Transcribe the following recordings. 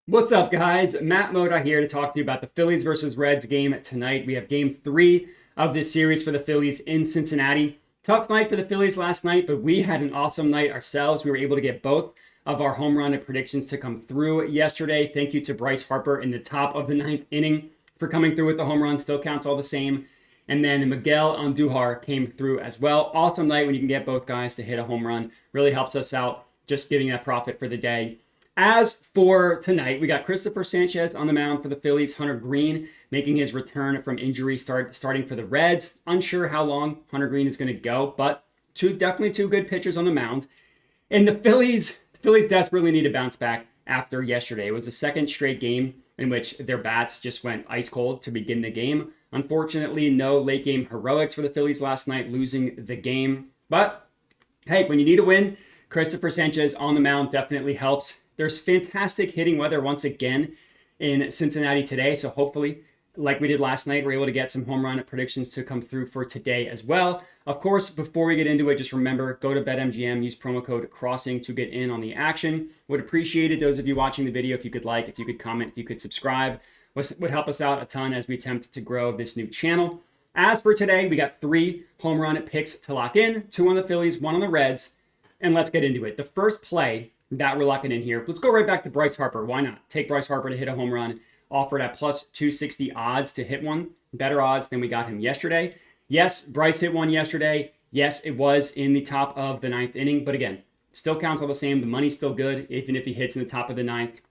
What's up, guys? Matt Moda here to talk to you about the Phillies versus Reds game tonight. We have game 3 of this series for the Phillies in Cincinnati. Tough night for the Phillies last night, but we had an awesome night ourselves. We were able to get both of our home run predictions to come through yesterday. Thank you to Bryce Harper in the top of the 9th inning for coming through with the home run. Still counts all the same. And then Miguel Andujar came through as well. Awesome night when you can get both guys to hit a home run. Really helps us out, just giving that profit for the day. As for tonight, we got Christopher Sanchez on the mound for the Phillies. Hunter Green making his return from injury, starting for the Reds. Unsure how long Hunter Green is going to go, but definitely two good pitchers on the mound. And the Phillies desperately need to bounce back after yesterday. It was the second straight game in which their bats just went ice cold to begin the game. Unfortunately, no late game heroics for the Phillies last night, losing the game. But hey, when you need a win, Christopher Sanchez on the mound definitely helps. There's fantastic hitting weather once again in Cincinnati today. So hopefully, like we did last night, we're able to get some home run predictions to come through for today as well. Of course, before we get into it, just remember, go to BetMGM, use promo code CROSSING to get in on the action. Would appreciate it, those of you watching the video, if you could like, if you could comment, if you could subscribe. Would help us out a ton as we attempt to grow this new channel. As for today, we got 3 home run picks to lock in, 2 on the Phillies, 1 on the Reds, and let's get into it. The first play that we're locking in here. Let's go right back to Bryce Harper. Why not? Take Bryce Harper to hit a home run, offered at plus 260 odds to hit one. Better odds than we got him yesterday. Yes, Bryce hit one yesterday. Yes, it was in the top of the 9th inning. But again, still counts all the same. The money's still good, even if he hits in the top of the 9th.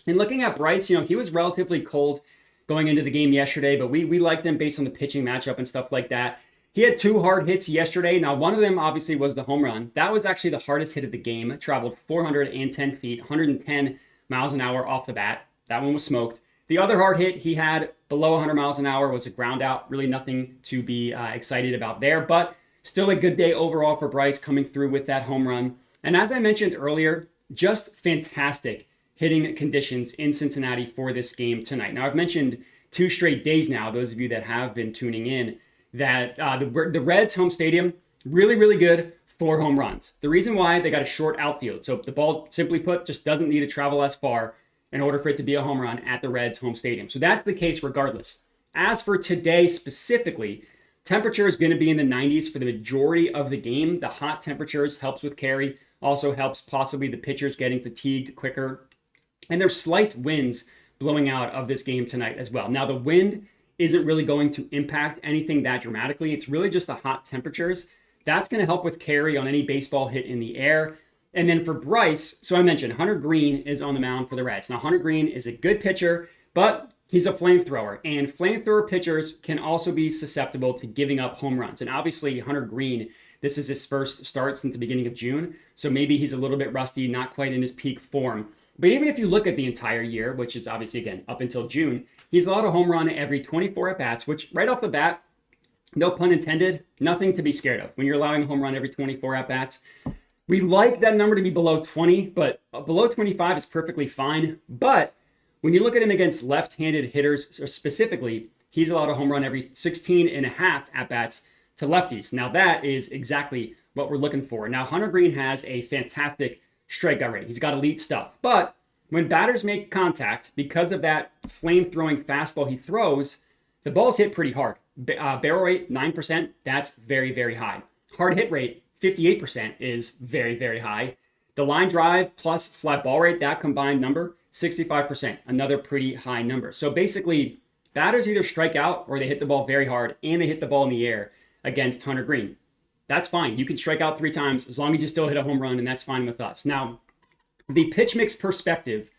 And looking at Bryce, he was relatively cold going into the game yesterday, but we liked him based on the pitching matchup and stuff like that. He had 2 hard hits yesterday. Now, one of them obviously was the home run. That was actually the hardest hit of the game. It traveled 410 feet, 110 miles an hour off the bat. That one was smoked. The other hard hit he had below 100 miles an hour was a ground out. Really nothing to be excited about there, but still a good day overall for Bryce coming through with that home run. And as I mentioned earlier, just fantastic hitting conditions in Cincinnati for this game tonight. Now, I've mentioned 2 straight days now, those of you that have been tuning in, that the Reds' home stadium, really, really good for home runs. The reason why, they got a short outfield. So the ball, simply put, just doesn't need to travel as far in order for it to be a home run at the Reds' home stadium. So that's the case regardless. As for today specifically, temperature is going to be in the 90s for the majority of the game. The hot temperatures helps with carry, also helps possibly the pitchers getting fatigued quicker. And there's slight winds blowing out of this game tonight as well. Now, the wind isn't really going to impact anything that dramatically. It's really just the hot temperatures. That's going to help with carry on any baseball hit in the air. And then for Bryce, so I mentioned Hunter Green is on the mound for the Reds. Now, Hunter Green is a good pitcher, but he's a flamethrower. And flamethrower pitchers can also be susceptible to giving up home runs. And obviously, Hunter Green, this is his first start since the beginning of June. So maybe he's a little bit rusty, not quite in his peak form. But even if you look at the entire year, which is obviously, again, up until June, he's allowed a home run every 24 at-bats, which right off the bat, no pun intended, nothing to be scared of when you're allowing a home run every 24 at-bats. We like that number to be below 20, but below 25 is perfectly fine. But when you look at him against left-handed hitters specifically, he's allowed a home run every 16 and a half at-bats to lefties. Now that is exactly what we're looking for. Now, Hunter Green has a fantastic strikeout rate. He's got elite stuff. But when batters make contact, because of that flame-throwing fastball he throws, the ball's hit pretty hard. Barrel rate, 9%, that's very, very high. Hard hit rate, 58% is very, very high. The line drive plus flat ball rate, that combined number, 65%, another pretty high number. So basically, batters either strike out or they hit the ball very hard and they hit the ball in the air against Hunter Green. That's fine. You can strike out 3 times as long as you still hit a home run, and that's fine with us. Now, the pitch mix perspective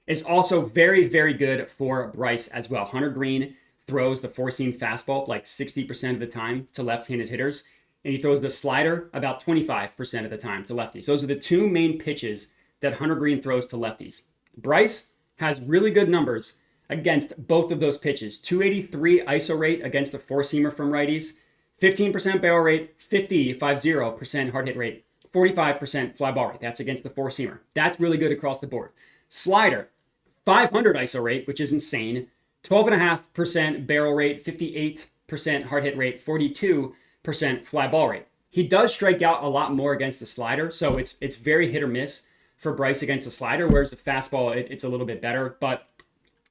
is also very, very good for Bryce as well. Hunter Green throws the 4-seam fastball like 60% of the time to left-handed hitters, and he throws the slider about 25% of the time to lefties. Those are the 2 main pitches that Hunter Green throws to lefties. Bryce has really good numbers against both of those pitches. 283 ISO rate against the 4-seamer from righties, 15% barrel rate, 50% hard hit rate, 45% fly ball rate. That's against the 4-seamer. That's really good across the board. Slider, 500 ISO rate, which is insane. 12.5% barrel rate, 58% hard hit rate, 42% fly ball rate. He does strike out a lot more against the slider, so it's very hit or miss for Bryce against the slider, whereas the fastball, it's a little bit better. But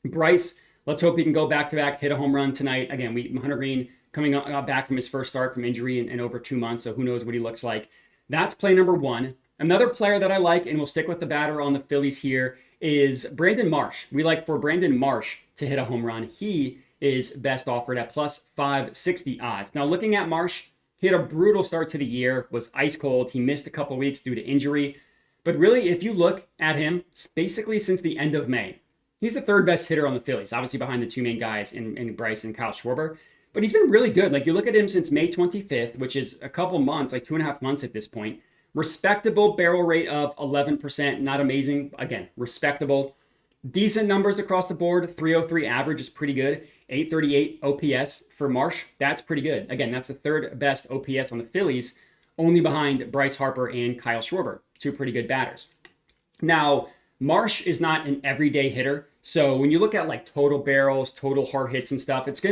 Bryce, let's hope he can go back-to-back, hit a home run tonight. Again, Hunter Green coming back from his first start from injury in over 2 months, so who knows what he looks like. That's play number one. Another player that I like, and we'll stick with the batter on the Phillies here, is Brandon Marsh. We like for Brandon Marsh to hit a home run. He is best offered at plus 560 odds. Now, looking at Marsh, he had a brutal start to the year, was ice cold. He missed a couple weeks due to injury. But really, if you look at him, basically since the end of May, he's the third best hitter on the Phillies, obviously behind the two main guys in Bryce and Kyle Schwarber. But he's been really good. Like, you look at him since May 25th, which is a couple months, like 2.5 months at this point. Respectable barrel rate of 11%. Not amazing. Again, respectable. Decent numbers across the board. 303 average is pretty good. 838 OPS for Marsh. That's pretty good. Again, that's the third best OPS on the Phillies, only behind Bryce Harper and Kyle Schwarber. Two pretty good batters. Now, Marsh is not an everyday hitter. So when you look at like total barrels, total hard hits and stuff, it's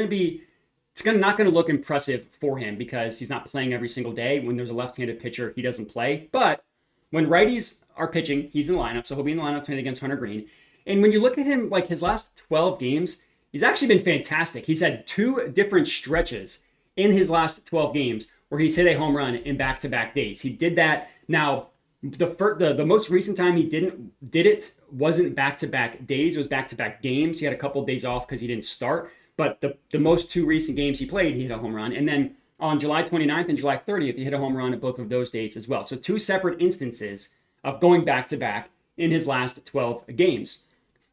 not going to look impressive for him because he's not playing every single day. When there's a left-handed pitcher, he doesn't play. But when righties are pitching, he's in the lineup. So he'll be in the lineup tonight against Hunter Green. And when you look at him, like his last 12 games, he's actually been fantastic. He's had 2 different stretches in his last 12 games where he's hit a home run in back-to-back days. He did that. Now, the most recent time he did it wasn't back-to-back days. It was back-to-back games. He had a couple of days off because he didn't start. But the most 2 recent games he played, he hit a home run. And then on July 29th and July 30th, he hit a home run at both of those days as well. So 2 separate instances of going back-to-back in his last 12 games.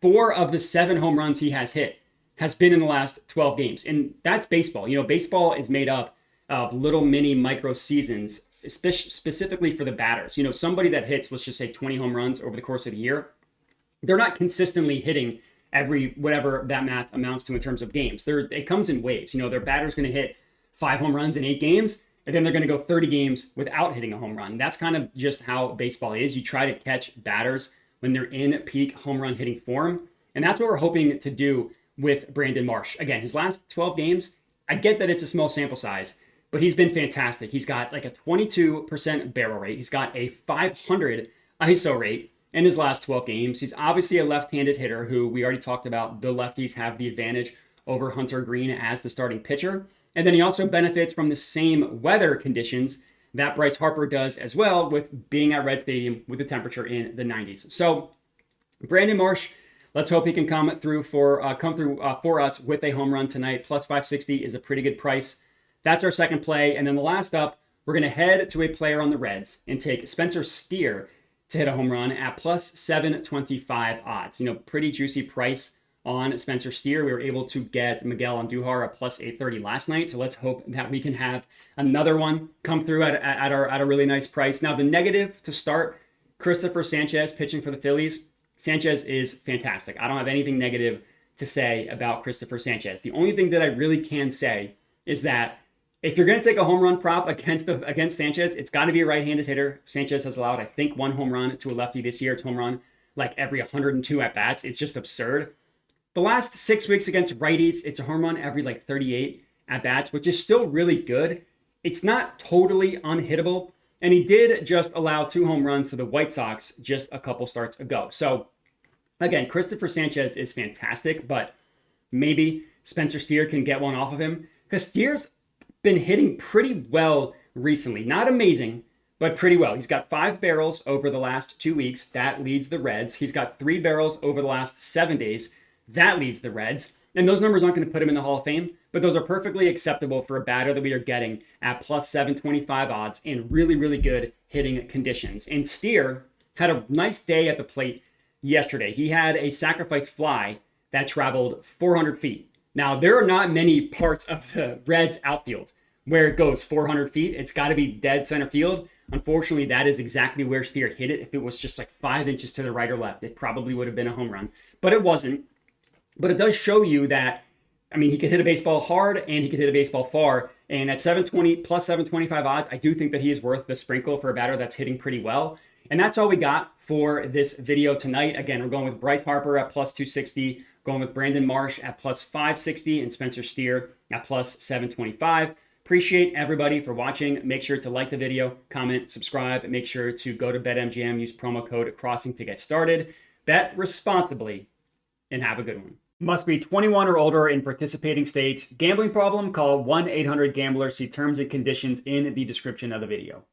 4 of the 7 home runs he has hit has been in the last 12 games. And that's baseball. You know, baseball is made up of little mini micro seasons, specifically for the batters. You know, somebody that hits, let's just say 20 home runs over the course of the year, they're not consistently hitting every whatever that math amounts to in terms of games. It comes in waves. You know, their batter's going to hit 5 home runs in 8 games, and then they're going to go 30 games without hitting a home run. That's kind of just how baseball is. You try to catch batters when they're in peak home run hitting form, and that's what we're hoping to do with Brandon Marsh. Again, his last 12 games, I get that it's a small sample size, but he's been fantastic. He's got like a 22% barrel rate. He's got a 500 ISO rate in his last 12 games. He's obviously a left-handed hitter who we already talked about. The lefties have the advantage over Hunter Green as the starting pitcher. And then he also benefits from the same weather conditions that Bryce Harper does as well, with being at Red Stadium with the temperature in the 90s. So Brandon Marsh, let's hope he can come through for us with a home run tonight. Plus 560 is a pretty good price. That's our second play. And then the last up, we're going to head to a player on the Reds and take Spencer Steer to hit a home run at plus 725 odds. You know, pretty juicy price on Spencer Steer. We were able to get Miguel Andujar at plus 830 last night. So let's hope that we can have another one come through at a really nice price. Now, the negative to start, Christopher Sanchez pitching for the Phillies. Sanchez is fantastic. I don't have anything negative to say about Christopher Sanchez. The only thing that I really can say is that if you're going to take a home run prop against Sanchez, it's got to be a right-handed hitter. Sanchez has allowed, I think, 1 home run to a lefty this year. It's home run like every 102 at-bats. It's just absurd. The last 6 weeks against righties, it's a home run every like 38 at-bats, which is still really good. It's not totally unhittable. And he did just allow 2 home runs to the White Sox just a couple starts ago. So, again, Christopher Sanchez is fantastic, but maybe Spencer Steer can get one off of him, because Steer's been hitting pretty well recently. Not amazing, but pretty well. He's got 5 barrels over the last 2 weeks. That leads the Reds. He's got 3 barrels over the last 7 days. That leads the Reds. And those numbers aren't going to put him in the Hall of Fame, but those are perfectly acceptable for a batter that we are getting at plus 725 odds in really, really good hitting conditions. And Steer had a nice day at the plate yesterday. He had a sacrifice fly that traveled 400 feet. Now, there are not many parts of the Reds outfield where it goes 400 feet. It's got to be dead center field. Unfortunately, that is exactly where Steer hit it. If it was just like 5 inches to the right or left, it probably would have been a home run. But it wasn't. But it does show you that, I mean, he could hit a baseball hard and he could hit a baseball far. And at 720 plus 725 odds, I do think that he is worth the sprinkle for a batter that's hitting pretty well. And that's all we got for this video tonight. Again, we're going with Bryce Harper at plus 260, going with Brandon Marsh at plus 560, and Spencer Steer at plus 725. Appreciate everybody for watching. Make sure to like the video, comment, subscribe, and make sure to go to BetMGM, use promo code CROSSING to get started. Bet responsibly and have a good one. Must be 21 or older in participating states. Gambling problem? Call 1-800-GAMBLER. See terms and conditions in the description of the video.